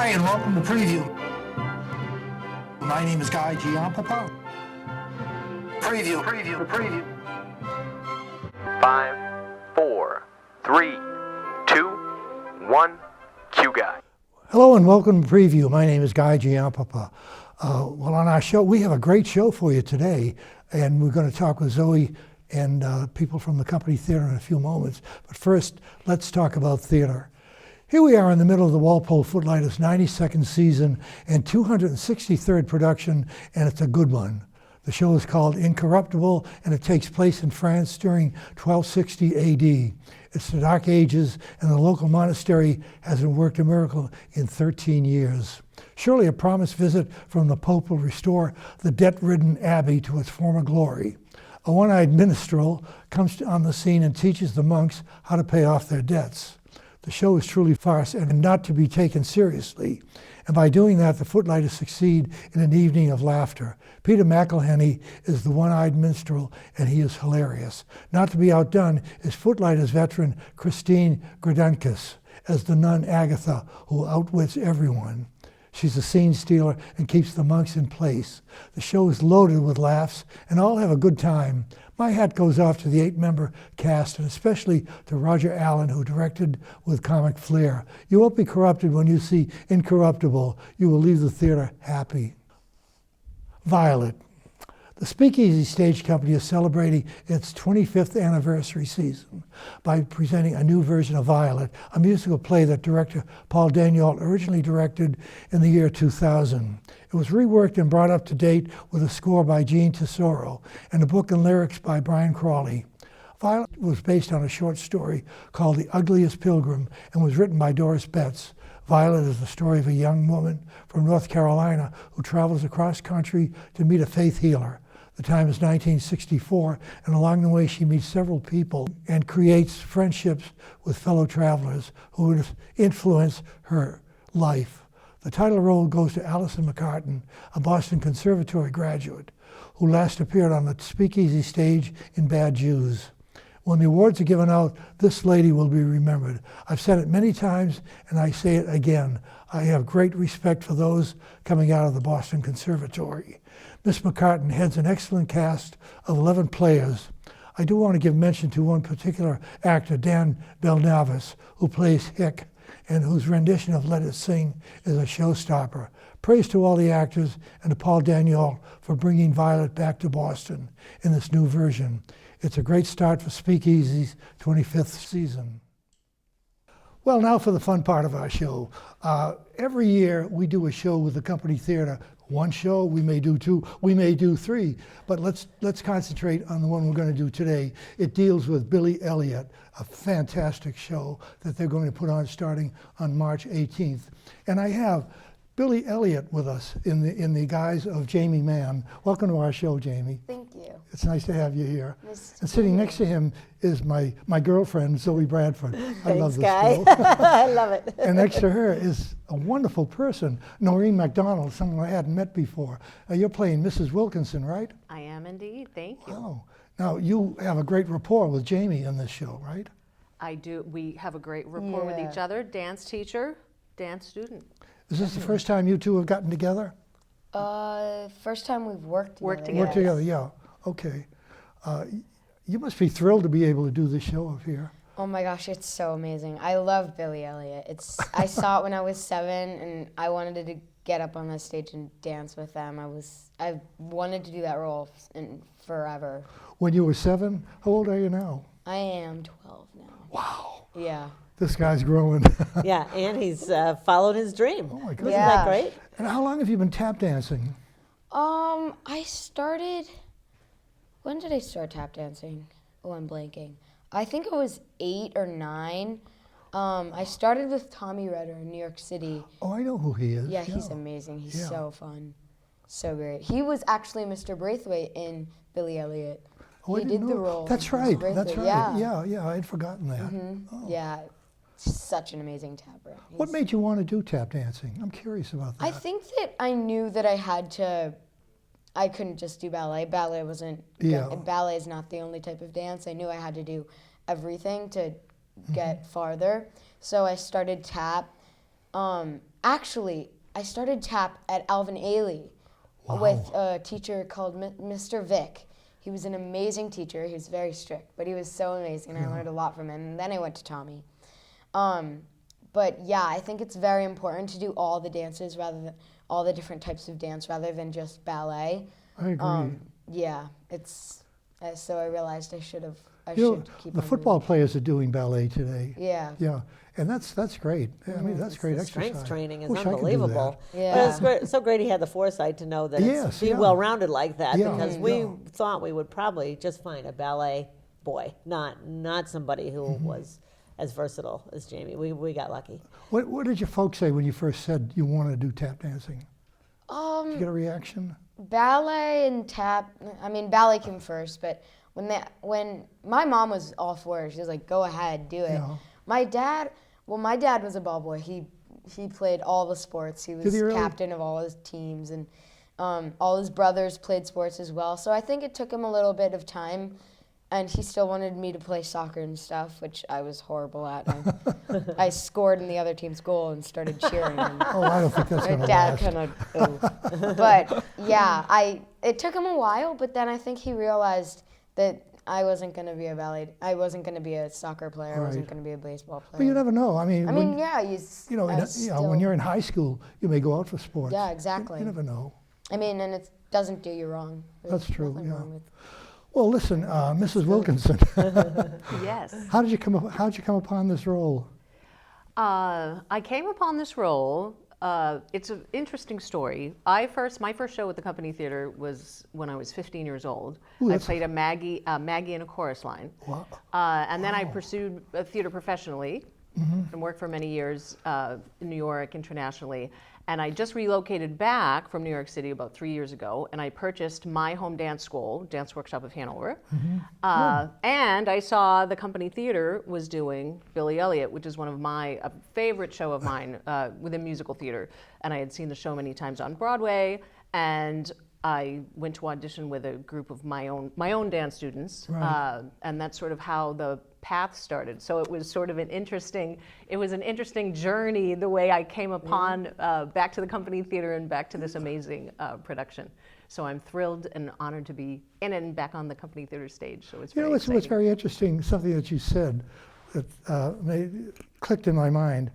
Hi, and welcome to Preview. My name is Guy Giampapa. Preview. 5, 4, 3, 2, 1, cue Guy. Hello and welcome to Preview. My name is Guy Giampapa. Well, on our show, we have a great show for you today, and we're going to talk with Zoe and people from the Company Theater in a few moments. But first, let's talk about theater. Here we are in the middle of the Walpole Footlighters' 92nd season and 263rd production, and it's a good one. The show is called Incorruptible, and it takes place in France during 1260 AD. It's the Dark Ages, and the local monastery hasn't worked a miracle in 13 years. Surely a promised visit from the Pope will restore the debt-ridden abbey to its former glory. A one-eyed minstrel comes on the scene and teaches the monks how to pay off their debts. The show is truly farce and not to be taken seriously. And by doing that, the Footlighters succeed in an evening of laughter. Peter McElhenney is the one-eyed minstrel, and he is hilarious. Not to be outdone is Footlighters veteran Christine Grodunkus as the nun Agatha, who outwits everyone. She's a scene stealer and keeps the monks in place. The show is loaded with laughs, and all have a good time. My hat goes off to the 8-member cast, and especially to Roger Allen, who directed with comic flair. You won't be corrupted when you see Incorruptible. You will leave the theater happy. Violet. The Speakeasy Stage Company is celebrating its 25th anniversary season by presenting a new version of Violet, a musical play that director Paul Daniel originally directed in the year 2000. It was reworked and brought up to date with a score by Gene Tesoro and a book and lyrics by Brian Crawley. Violet was based on a short story called The Ugliest Pilgrim and was written by Doris Betts. Violet is the story of a young woman from North Carolina who travels across country to meet a faith healer. The time is 1964, and along the way she meets several people and creates friendships with fellow travelers who would influence her life. The title role goes to Allison McCartan, a Boston Conservatory graduate, who last appeared on the Speakeasy stage in Bad Jews. When the awards are given out, this lady will be remembered. I've said it many times, and I say it again. I have great respect for those coming out of the Boston Conservatory. Miss McCartan heads an excellent cast of 11 players. I do want to give mention to one particular actor, Dan Belnavis, who plays Hick, and whose rendition of Let It Sing is a showstopper. Praise to all the actors and to Paul Daniel for bringing Violet back to Boston in this new version. It's a great start for Speakeasy's 25th season. Well, now for the fun part of our show. Every year we do a show with the Company Theater. One show, we may do two, we may do three, but let's concentrate on the one we're going to do today. It deals with Billy Elliot, a fantastic show that they're going to put on starting on March 18th. And I have Billy Elliot with us in the guise of Jamie Mann. Welcome to our show, Jamie. Thank you. It's nice to have you here. Nice and sitting next to him is my girlfriend, Zoe Bradford. I love this Guy. show. I love it. And next to her is a wonderful person, Noreen MacDonald, someone I hadn't met before. You're playing Mrs. Wilkinson, right? I am indeed. Thank you. Oh. Now, you have a great rapport with Jamie in this show, right? I do. We have a great rapport with each other. Dance teacher, dance student. Is this the first time you two have gotten together? First time we've worked together. Worked together. Worked together, yeah. Okay. You must be thrilled to be able to do this show up here. Oh my gosh, it's so amazing. I love Billy Elliot. I saw it when I was 7, and I wanted to get up on the stage and dance with them. I wanted to do that role forever. When you were 7, how old are you now? I am 12 now. Wow. Yeah. This guy's growing. Yeah, and he's followed his dream. Oh my goodness. Isn't that great? And how long have you been tap dancing? I started. When did I start tap dancing? Oh, I'm blanking. I think it was 8 or 9. I started with Tommy Redder in New York City. Oh, I know who he is. Yeah, he's amazing. He's Yeah. so fun. So great. He was actually Mr. Braithwaite in Billy Elliot. Oh, I He didn't did the know. role. That's of right. Mr. That's Braithwaite. right. Yeah. Yeah, I had forgotten that. Oh. Yeah. Such an amazing tapper. What made you want to do tap dancing? I'm curious about that. I think that I knew that I couldn't just do ballet. Ballet wasn't, ballet is not the only type of dance. I knew I had to do everything to get farther. So I started tap, Actually, I started tap at Alvin Ailey with a teacher called Mr. Vick. He was an amazing teacher. He was very strict, but he was so amazing, and I learned a lot from him. And then I went to Tommy. But yeah, I think it's very important to do all the dances rather than all the different types of dance rather than just ballet. I agree. Yeah, it's so I realized I should You know, keep the on football doing players are doing ballet today. it. Yeah. Yeah, and that's great. I mean, that's great The exercise. strength training is Wish I could do unbelievable. that. Yeah. But it's great, so great he had the foresight to know that Yes, it's be yeah. well-rounded like that, Yeah, because we yeah. thought we would probably just find a ballet boy, not somebody who Mm-hmm. was as versatile as Jamie. We got lucky. What did your folks say when you first said you wanted to do tap dancing? Did you get a reaction? Ballet and tap. I mean, ballet came first, but when my mom was all for it, she was like, "Go ahead, do it." Yeah. My dad was a ball boy. He played all the sports. He was he really? captain of all his teams, and all his brothers played sports as well. So I think it took him a little bit of time, and he still wanted me to play soccer and stuff, which I was horrible at. I scored in the other team's goal and started cheering. And Oh, I don't think that's my going to dad last. kind of, but yeah, it took him a while, but then I think he realized that I wasn't going to be I wasn't going to be a soccer player. I wasn't Right. going to be a baseball player. But you never know. I mean, yeah, you know, when you're in high school, you may go out for sports. Yeah, exactly. You never know. I mean, and it doesn't do you wrong. There's That's true, nothing yeah. wrong with- Well, listen, Mrs. Wilkinson, Yes. how'd you come upon this role? I came upon this role. It's an interesting story. My first show at the Company Theater was when I was 15 years old. Ooh, I that's- played a Maggie in a chorus line. Wow. And then I pursued theater professionally and worked for many years in New York, internationally. And I just relocated back from New York City about 3 years ago, and I purchased my home dance school, Dance Workshop of Hanover. And I saw the Company Theater was doing Billy Elliot, which is one of my favorite show of mine within musical theater. And I had seen the show many times on Broadway, and I went to audition with a group of my own dance students, Right. and that's sort of how the path started. So it was sort of an interesting journey, the way I came upon back to the Company Theater and back to this amazing production. So I'm thrilled and honored to be in and back on the Company Theater stage. So it's You very know, what's exciting. very interesting, something that you said that clicked in my mind.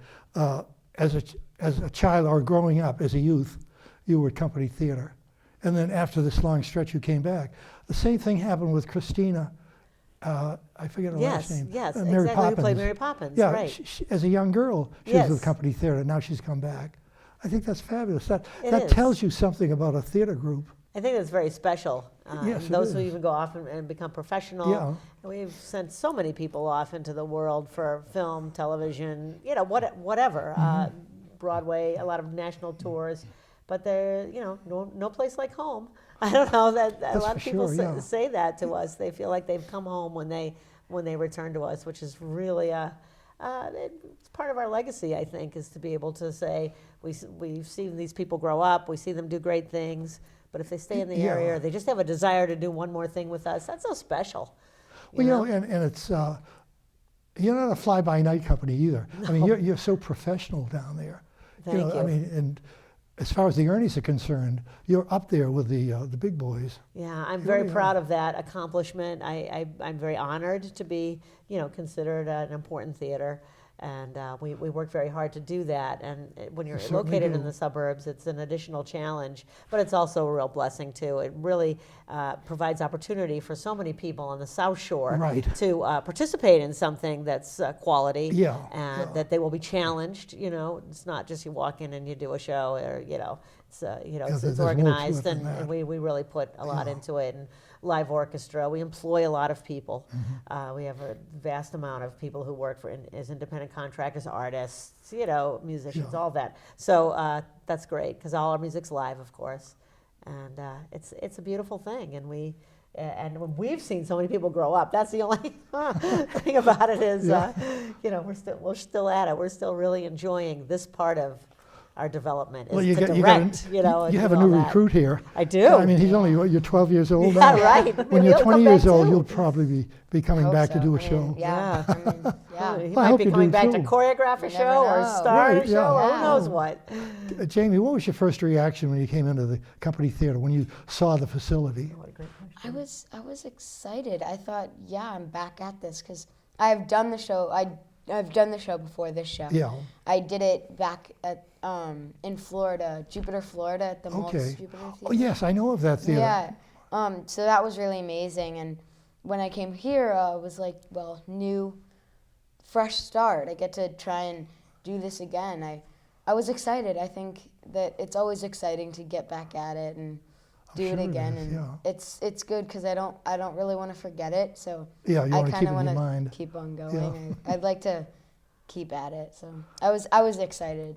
As a child or growing up as a youth, you were at Company Theater. And then after this long stretch, you came back. The same thing happened with Christina. I forget her last name. Yes, Mary exactly. Poppins. Who played Mary Poppins, Yeah, right. she, as a young girl, she was Yes. with Company Theater. Now she's come back. I think that's fabulous. That It is. tells you something about a theater group. I think that's very special. Yes, it those who is. even go off and become professional. Yeah. And we've sent so many people off into the world for film, television, whatever. Broadway, a lot of national tours, but they're, no place like home. I don't know that a lot for of people sure, yeah. say that to us. They feel like they've come home when they return to us, which is really it's part of our legacy, I think, is to be able to say we've seen these people grow up, we see them do great things, but if they stay in the Yeah. area or they just have a desire to do one more thing with us, that's so special. Well, and it's you're not a fly-by-night company either. I mean, you're so professional down there. Thank you. I mean, and as far as the earnings are concerned, you're up there with the big boys. Yeah, I'm You very really proud of that accomplishment. I'm very honored to be, considered an important theater, and we work very hard to do that. And when you're certainly located do. in the suburbs, it's an additional challenge, but it's also a real blessing too. It really provides opportunity for so many people on the South Shore Right. to participate in something that's quality, Yeah, and yeah. that they will be challenged. It's not just you walk in and you do a show, or it's there's it's more to it organized, than and that. we really put a lot into it. And live orchestra, we employ a lot of people. Mm-hmm. We have a vast amount of people who work as independent contractors, artists, musicians, Yeah. all that. So that's great, because all our music's live, of course, and it's a beautiful thing. And we've seen so many people grow up. That's the only thing about it is, we're still at it. We're still really enjoying this part of our development. Is to direct, you and have do a all new that. recruit here. I do. Yeah, I mean, he's only you're 12 years old Yeah, now. right. When Maybe you're he'll 20 come years back old, too. you'll probably be coming Hope back to so. do a I mean, show. Yeah. I mean, yeah. Yeah. He I might hope be you coming do, back too. to choreograph a You show never or know. star in Right, a show or yeah. who knows what. Jamie, what was your first reaction when you came into the company theater, when you saw the facility? What a great question. I was excited. I thought, yeah, I'm back at this because I've done the show. I've done the show before this show. Yeah. I did it back at in Florida, Jupiter, Florida, at the Maltz Okay. Jupiter Oh, Theater. yes, I know of that theater. Yeah. So that was really amazing. And when I came here, it was like, well, new, fresh start. I get to try and do this again. I was excited. I think that it's always exciting to get back at it and do sure it it again. is, And yeah. it's good because I don't really want to forget it. So Yeah, you I wanna keep kind it of in want your to mind. keep on going. Yeah. I'd like to keep at it. So I was excited.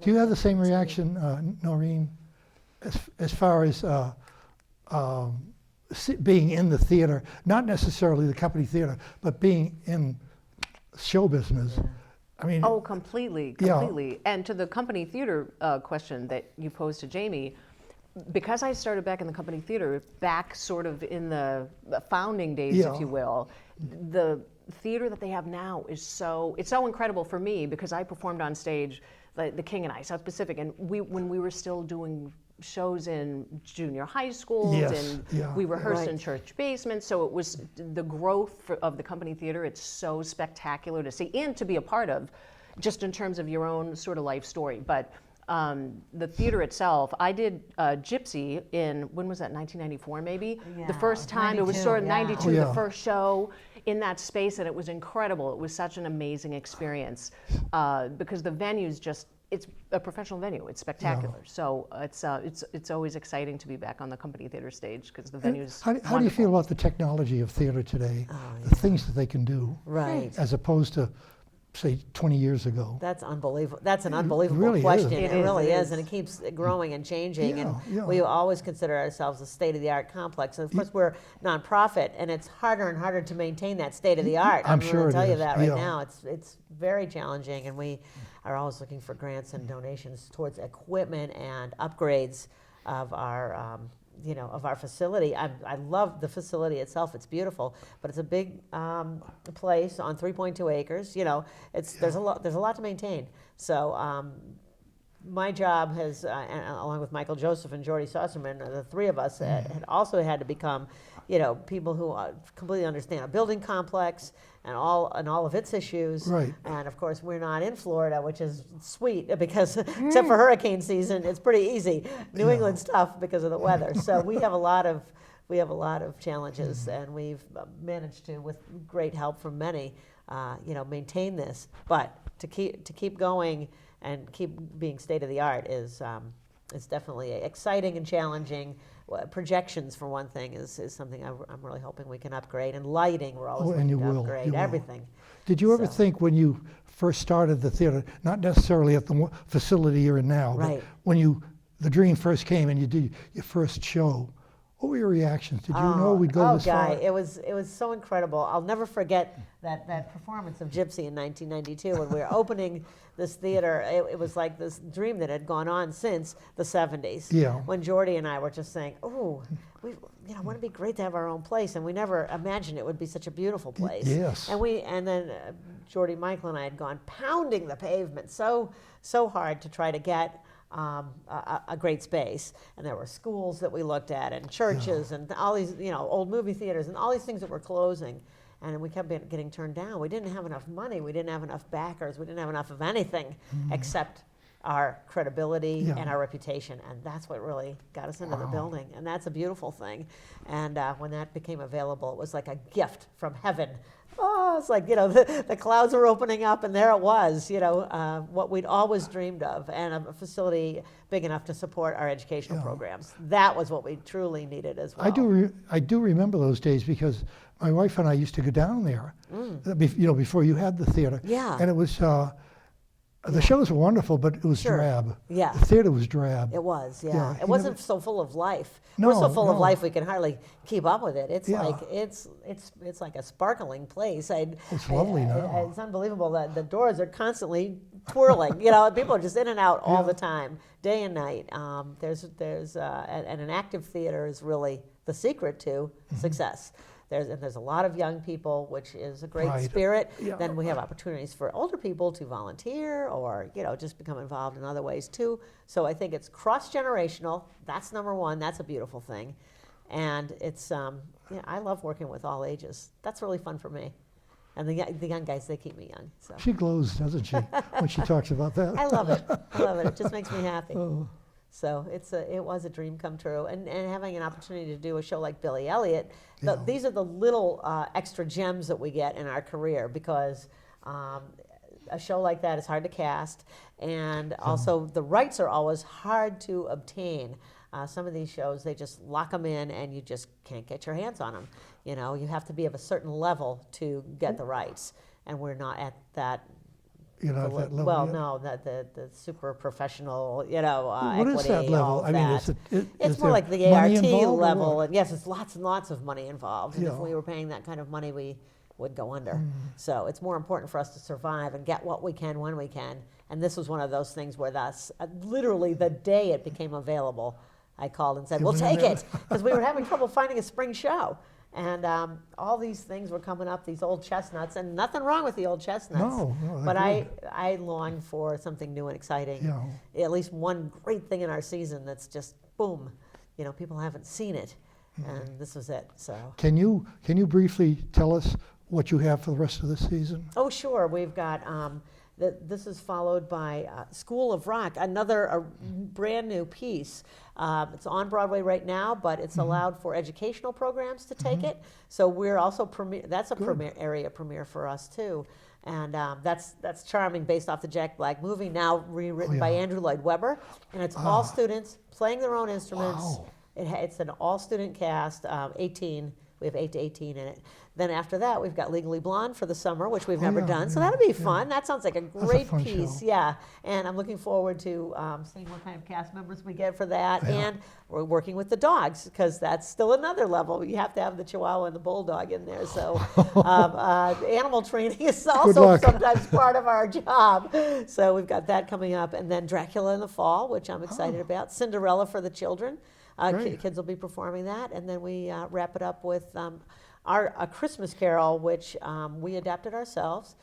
Do you have the same reaction, Noreen, as far as being in the theater, not necessarily the company theater, but being in show business? I mean, Oh, completely, Yeah. completely. And to the company theater question that you posed to Jamie, because I started back in the company theater, back sort of in the founding days, Yeah. if you will, the theater that they have now is it's so incredible for me because I performed on stage, like The King and I, South Pacific, and when we were still doing shows in junior high schools, Yes, and yeah. we rehearsed in Right. church basements. So it was the growth of the company theater. It's so spectacular to see and to be a part of, just in terms of your own sort of life story. But the theater itself, I did Gypsy in, when was that, 1994 maybe? Yeah, The first time, it was 92, sort of yeah. 92, Oh, yeah. the first show in that space, and it was incredible. It was such an amazing experience because the venue's just, it's a professional venue. It's spectacular. So it's always exciting to be back on the company theater stage because the venue's how do you wonderful. feel about the technology of theater today, Oh, the things that they can do, Right. as opposed to, say, 20 years ago? That's unbelievable. That's an unbelievable really is. question. It It is, really it is, is. and it keeps growing and changing. Yeah, and yeah. we always consider ourselves a state-of-the-art complex. And of course, we're nonprofit, and it's harder and harder to maintain that state-of-the-art. I'm going sure to it tell you is, that right yeah. now. It's very challenging, and we are always looking for grants and donations towards equipment and upgrades of our. Of our facility. I love the facility itself. It's beautiful, but it's a big place on 3.2 acres. There's a lot to maintain. So my job has, along with Michael Joseph and Jordy Saucerman, the three of us had also had to become, people who completely understand a building complex and all of its issues. Right. And of course, we're not in Florida, which is sweet because except for hurricane season, it's pretty easy. New England's tough because of the weather. So we have a lot of challenges, and we've managed to, with great help from many, maintain this. But to keep going and keep being state of the art is definitely exciting and challenging. Projections, for one thing, is something I'm really hoping we can upgrade. And lighting, we're always and looking you to will, upgrade you will. everything. Did you ever So- think when you first started the theater, not necessarily at the facility you're in now, Right. but when the dream first came and you did your first show, what were your reactions? Did you know we'd go this Guy, far? it was so incredible. I'll never forget that performance of Gypsy in 1992 when we were opening this theater. It was like this dream that had gone on since the 70s. Yeah. When Jordy and I were just saying, "Oh, wouldn't it be great to have our own place?" And we never imagined it would be such a beautiful place. yes. And then Jordy, Michael, and I had gone pounding the pavement so hard to try to get a great space. And there were schools that we looked at, and churches, and all these, old movie theaters, and all these things that were closing. And we kept getting turned down. We didn't have enough money. We didn't have enough backers. We didn't have enough of anything except our credibility Yeah. and our reputation. And that's what really got us into the building. And that's a beautiful thing. And when that became available, it was like a gift from heaven. Oh, it's like, the clouds were opening up, and there it was, what we'd always dreamed of, and a facility big enough to support our educational programs. That was what we truly needed as well. I do remember those days because my wife and I used to go down there, before you had the theater. Yeah. And it was, the shows were wonderful, but it was Sure. drab. Yeah. The theater was drab. It was, yeah. Yeah, It you wasn't never- so full of life. No, We're so full of no. life we can hardly keep up with it. It's Yeah. like it's like a sparkling place. It's lovely now. It's unbelievable that the doors are constantly twirling. People are just in and out all the time, day and night. And an active theater is really the secret to Mm-hmm. success. there's a lot of young people, which is a great Right. spirit. Yeah. Then we have opportunities for older people to volunteer or just become involved in other ways too. So I think it's cross-generational. That's number one. That's a beautiful thing. And it's I love working with all ages. That's really fun for me. And the young guys, they keep me young. So She glows, doesn't she, when she talks about that? I love it. I love it. It just makes me happy. Oh. So it was a dream come true. And having an opportunity to do a show like Billy Elliot, these are the little extra gems that we get in our career, because a show like that is hard to cast, and also the rights are always hard to obtain. Some of these shows, they just lock them in and you just can't get your hands on them. You have to be of a certain level to get the rights, and we're not at that. You're not at that level Well, yet? no, the super professional, What equity, is that level? all I mean, that. is It's more there like the money ART involved or level, what? and yes, it's lots and lots of money involved. And if Yeah. we were paying that kind of money, we would go under. Mm. So it's more important for us to survive and get what we can when we can. And this was one of those things where that's literally the day it became available, I called and said, "We'll take it," because we were having trouble finding a spring show. And all these things were coming up, these old chestnuts, and nothing wrong with the old chestnuts. No, they're but good. I long for something new and exciting. Yeah. At least one great thing in our season that's just boom. People haven't seen it, and this was it. So. Can you briefly tell us what you have for the rest of the season? Oh, sure. We've got. This is followed by School of Rock, another brand new piece. It's on Broadway right now, but it's allowed for educational programs to take it. So we're also that's a area premiere for us too, and that's charming, based off the Jack Black movie, now rewritten by Andrew Lloyd Webber, and it's all students playing their own instruments. Wow. It's an all-student cast, 18. We have 8 to 18 in it. Then after that, we've got Legally Blonde for the summer, which we've never done. So that'll be fun. That sounds like a great fun piece. show. Yeah. And I'm looking forward to seeing what kind of cast members we get for that. Yeah. And we're working with the dogs, because that's still another level. You have to have the Chihuahua and the Bulldog in there. So animal training is also luck. sometimes part of our job. So we've got that coming up. And then Dracula in the fall, which I'm excited about. Cinderella for the children. Great. Kids will be performing that, and then we wrap it up with A Christmas Carol, which we adapted ourselves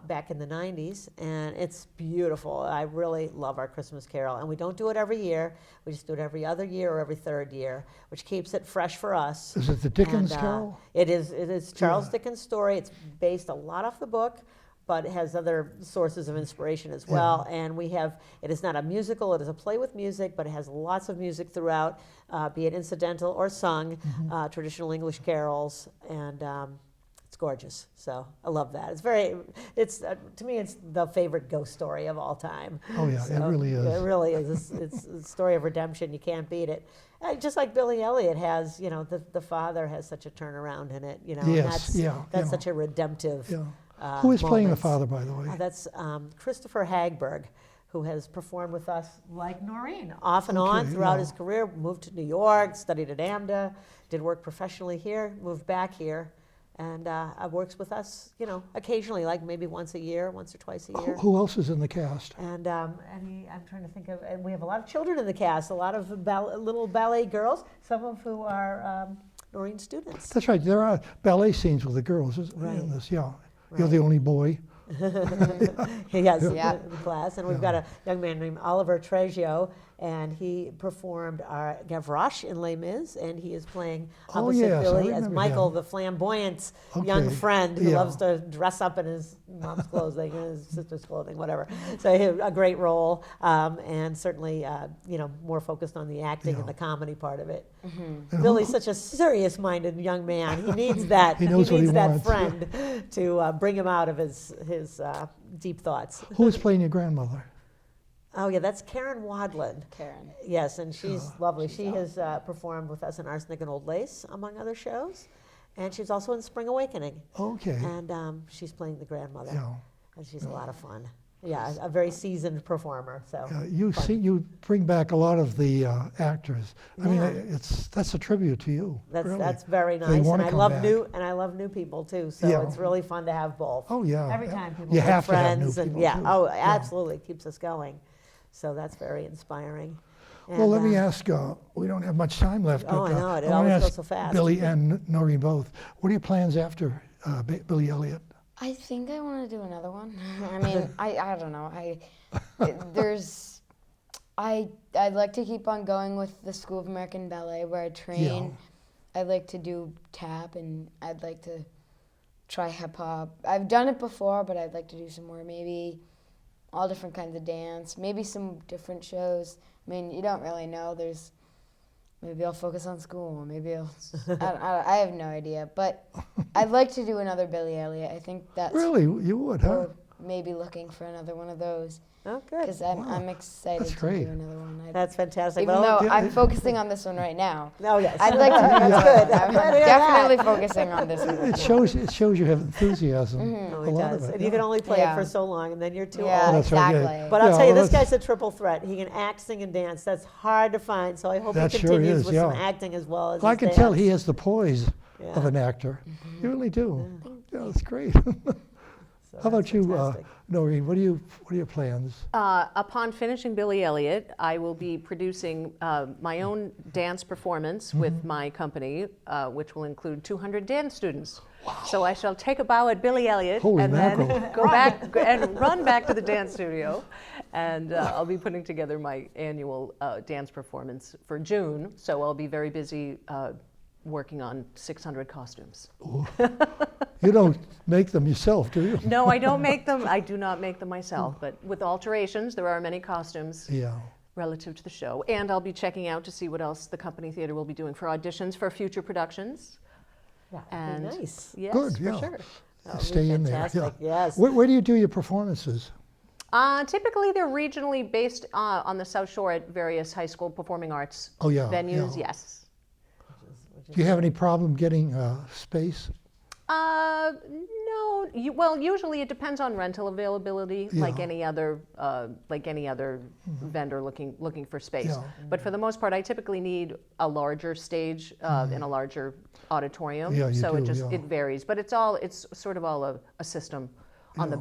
back in the 90s, and it's beautiful. I really love Our Christmas Carol, and we don't do it every year. We just do it every other year or every third year, which keeps it fresh for us. Is it the Dickens And, Carol? It is Charles Dickens' story. It's based a lot off the book, but it has other sources of inspiration as well. And it is not a musical, it is a play with music, but it has lots of music throughout, be it incidental or sung, traditional English carols, and it's gorgeous. So I love that. To me, it's the favorite ghost story of all time. Oh, yeah, it really is. It really is. It's a story of redemption. You can't beat it. Just like Billy Elliot has, the father has such a turnaround in it, and Yes, that's such a redemptive. Yeah. Who is playing the moments. father, by the way? That's Christopher Hagberg, who has performed with us, like Noreen, off and on Okay, throughout yeah. his career. Moved to New York, studied at AMDA, did work professionally here, moved back here, and works with us, occasionally, like maybe once or twice a year. Who else is in the cast? And I'm trying to think of, and we have a lot of children in the cast, a lot of little ballet girls, some of who are Noreen students. That's right. There are ballet scenes with the girls Right. in this. Yeah, you're the only boy. He has Yeah. the class, and we've got a young man named Oliver Treggio, and he performed our Gavroche in Les Mis, and he is playing Oh, opposite yes, I Billy as remember Michael, him. the flamboyant young Okay, friend who yeah. loves to dress up in his mom's clothing and his sister's clothing, whatever. So he had a great role, and certainly more focused on the acting Yeah. and the comedy part of it. And Billy's such a serious-minded young man. He needs that. He knows what he needs that wants. friend to bring him out of his deep thoughts. Who is playing your grandmother? Oh yeah, that's Karen Waddlin. Karen. Yes, and she's lovely. She has performed with us in Arsenic and Old Lace, among other shows, and she's also in Spring Awakening. Okay. And she's playing the grandmother, Yeah. and she's a lot of fun. Yeah, a very seasoned performer. So You bring back a lot of the actors. I mean, Yeah. that's a tribute to you. really. that's very They nice, wanna and I come love back. I love new people too. So Yeah. it's really fun to have both. Oh yeah. Every time people you make have friends to have new and people yeah, too. oh, absolutely keeps us going. So that's very inspiring. Well, let And, me ask, we don't have much time left, Oh, but I know, it wanna always goes ask so fast. Billy and Noreen both, what are your plans after Billy Elliot? I think I want to do another one. I mean, I don't know. I'd like to keep on going with the School of American Ballet where I train. I'd like to do tap, and I'd like to try hip hop. I've done it before, but I'd like to do some more. Maybe all different kinds of dance. Maybe some different shows. I mean, you don't really know. Maybe I'll focus on school. Maybe I have no idea. But I'd like to do another Billy Elliot. I think that's Really, you would, huh? or maybe looking for another one of those. Oh, good. Because I'm excited That's to great. do another one. That's fantastic. Even Well, though I'm focusing on this one right now. Oh, yes. I'd like to do That's another good. one. I'm I'm glad to hear that. definitely focusing on this one. It shows you have enthusiasm. Oh, A he lot does. of it. And you can only play it Yeah. for so long, and then you're too Yeah, old. That's right, yeah. exactly. But I'll Yeah, tell you, well, this that's- guy's a triple threat. He can act, sing, and dance. That's hard to find. So I hope That he sure continues is, with yeah. some acting as well as Well, I his can tell dance. he has the poise of Yeah. an actor. You really do. Yeah, that's great. So How about that's you, fantastic. Noreen? What are your plans? Upon finishing Billy Elliot, I will be producing my own dance performance with my company, which will include 200 dance students. So I shall take a bow at Billy Elliot Holy and mackerel. then go back and run back to the dance studio. And I'll be putting together my annual dance performance for June. So I'll be very busy working on 600 costumes. You don't make them yourself, do you? No, I don't make them. I do not make them myself. But with alterations, there are many costumes Yeah. relative to the show. And I'll be checking out to see what else the Company Theater will be doing for auditions for future productions. That'd And be nice. yes, Good, for yeah. sure. That would be Stay in there. fantastic, Yeah. yes. Where do you do your performances? Typically, they're regionally based on the South Shore at various high school performing arts Oh, yeah, venues. yeah. Yes. Do you have any problem getting space? No. Well, usually it depends on rental availability, like Yeah. any other vendor looking for space. Yeah. But for the most part, I typically need a larger stage in a larger auditorium. Yeah, you so do, it just yeah. it varies, but it's sort of all a system on the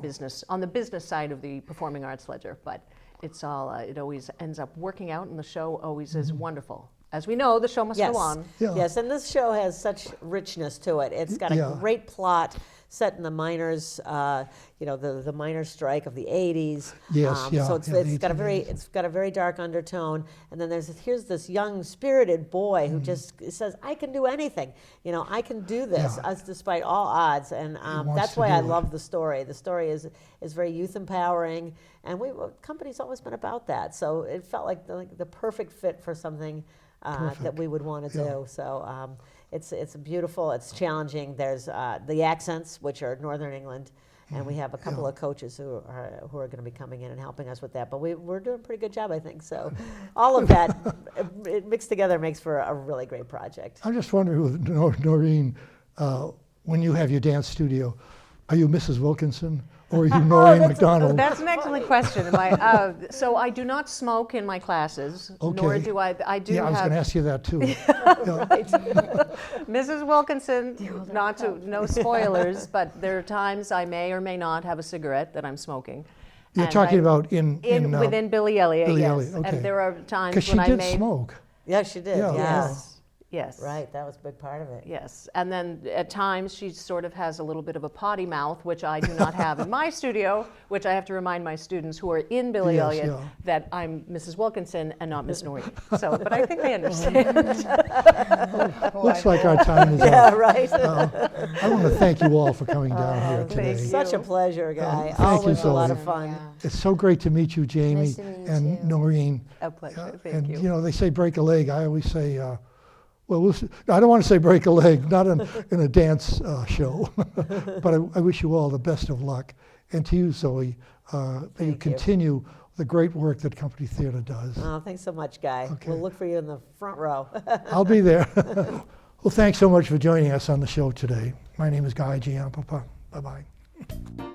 business side of the performing arts ledger. But it's all it always ends up working out, and the show always is wonderful. As we know, the show must Yes. go on. Yeah. Yes, and this show has such richness to it. It's got a Yeah. great plot set in the miners, the miners' strike of the '80s. Yes, yeah, So it's yeah, the got a very 1880s. it's got a very dark undertone. And then here's this young spirited boy Mm. who just says, "I can do anything. I can do this," Yeah. as despite all odds. And wants that's to why I do it. love the story. The story is very youth empowering, and company's always been about that. So it felt like the perfect fit for something that Perfect. we would want to Yeah. do. So it's beautiful. It's challenging. There's the accents, which are Northern England, and we have a couple of coaches who are going to be coming in and helping us with that. But we're doing a pretty good job, I think. So all of that it mixed together makes for a really great project. I'm just wondering, with Noreen, when you have your dance studio, are you Mrs. Wilkinson or are you Noreen McDonald? That's an excellent question. So I do not smoke in my classes, nor Okay. do I. I do Yeah, I was going to have ask you that too. Yeah. Mrs. Wilkinson. No spoilers, but there are times I may or may not have a cigarette that I'm smoking. You're And talking I- about in within Billy Elliot. Billy yes. Elliot, okay. And there are times because she when I did may. smoke. Yeah, she did. Yeah, Yes. Yes. Right. That was a big part of it. Yes, and then at times she sort of has a little bit of a potty mouth, which I do not have in my studio, which I have to remind my students who are in Billy Yes, Elliot yeah. that I'm Mrs. Wilkinson and not Miss Noreen. So, but I think they understand. Looks like our time is Yeah. up. Right. I want to thank you all for coming down here thank today. you. Such a pleasure, Guy. thank you, Always a lot Zoe. of fun. Yeah. It's so great to meet you, Jamie Nice to meet you and too. Noreen. A pleasure. Thank and you. they say break a leg. I always say, we'll see. I don't want to say break a leg, not in a dance show. But I wish you all the best of luck. And to you, Zoe, may you Thank you. continue the great work that Company Theater does. Oh, thanks so much, Guy. Okay. We'll look for you in the front row. I'll be there. Well, thanks so much for joining us on the show today. My name is Guy Giampapa. Bye-bye.